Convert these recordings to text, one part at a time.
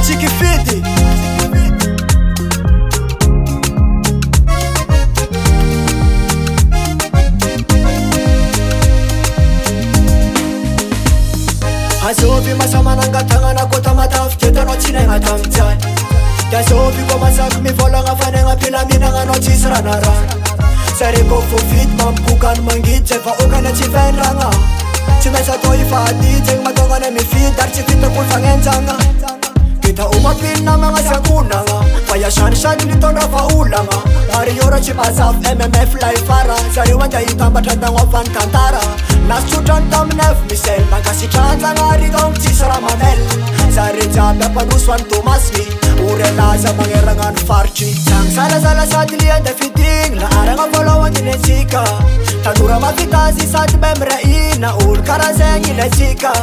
atsika ifidy azovy masamanangatagna kota matavy tetanao tsy naigna tamijay de azovy koa masaky mivolagna fanegna pilaminagna anao tsisy ranarana zare kô vovidy mamikokany mangidy zay vahoakana tsy vendragna tsy maintsy atao ifahady zegny matongana mifidy ary tsy vitakolo fagnenjagna vita omapilina magnasankonagna fa iasany sady nitondra vaolagna ary io raha tsy mazavy mmf laifara zareo anda hitambatra an-dagnoafany tantara nasotsotrany taminef misel mankasitranjagna ary donc tsisy raha mamel zare jiaby ampanoso any tomasiny orelaza magneragna ny faritry zagny salasala sady lianda fidigny la aragna voalohany netsika tanora mafitazy sady meme raina olo karaha zegny ilatsika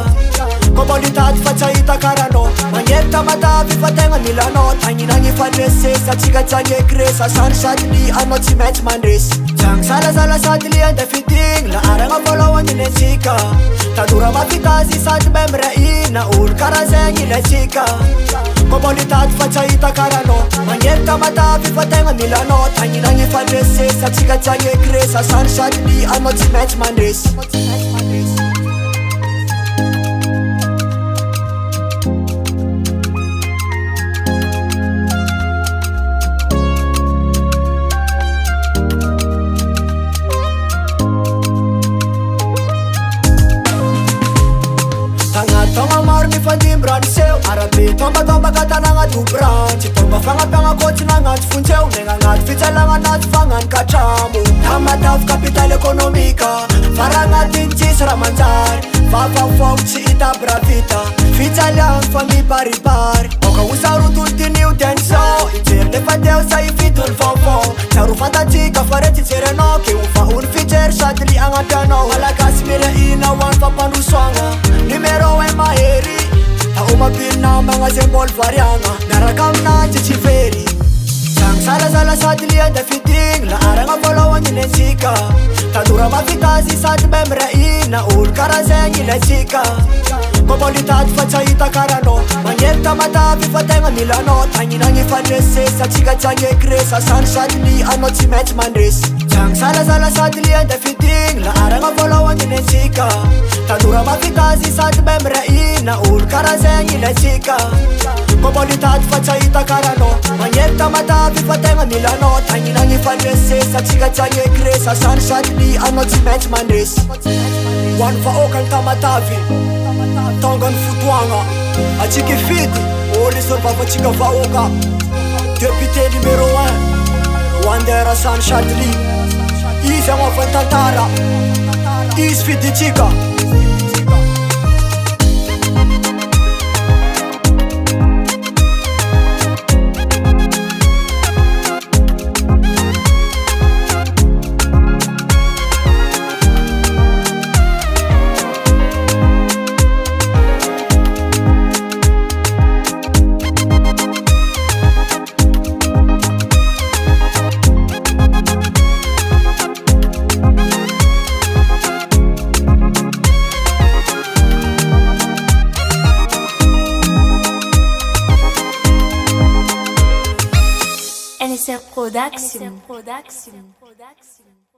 kobolitady fa tsy ahita karanao magnety tamatavy fa tegna milanao tagninagny fanesesa tsika tsagnyeky resa sany sady li anao tsy maintsy mandresy zagny salasala sady lianda fidigny la aragna voalohany netsika tanora mafitazy sady meme raina olo karaha zegny ilatsika kobolitady fa tsy ahita karanao magnety tamatavy fa tegna milanao tagninagny fanesesa tsika tsagnyeky resa sany sady li anao tsy maintsy mandresy Tagna maro nifandimbrany seo arabe tombatombaga tanagna dobran tsy tomba fagnapiagna kôtsy nagnaty fontseo negna agnaty fitsalagna anaty fagnany katramo tamatavy kapitaly ekonomika fara agnatiny tsisy raha manjary vavavogo tsy hita bravita fitsaliagny fa mibaribary oka osarotolotynio denso ijery lefa deo sa ifidony vaovao tsaro fantatsika fa re tsy jery anao ke ovahony fijery sady li agnapianao malagasy mireina hoany fampandrosoagna numero e mahery taomapilina magnaze mbôly variagna miaraka aminanjy tsy very zagny salasala sady lianda fidigny la aragna voalohany netsika tanora mafitazy sady meme raina olo karaha zegny ilatsika kobolitady fa tsy ahita karanao magnety tamatavy fa tegna milanao tagninagny fanesesa tsika tsagnyeky resa sany sady li anao tsy maintsy mandresy zagny salasala sady lianda fidigny la aragna voalohany netsika tanora mafitazy sady meme raina olo karaha zegny ilatsika kobolitady fa tsy ahita karanao magnety tamatavy fa tegna milanao tagninagny fanesesa tsika tsagnyeky resa sany sady li anao tsy maintsy mandresy hoany vahoakany tamatavy tonga ny fotoagna atsika ifidy olo isorvavantsika vahoaka Députe numéro 1 hoandera sany sady li izy agnaovany tantara izy fiditsika Production.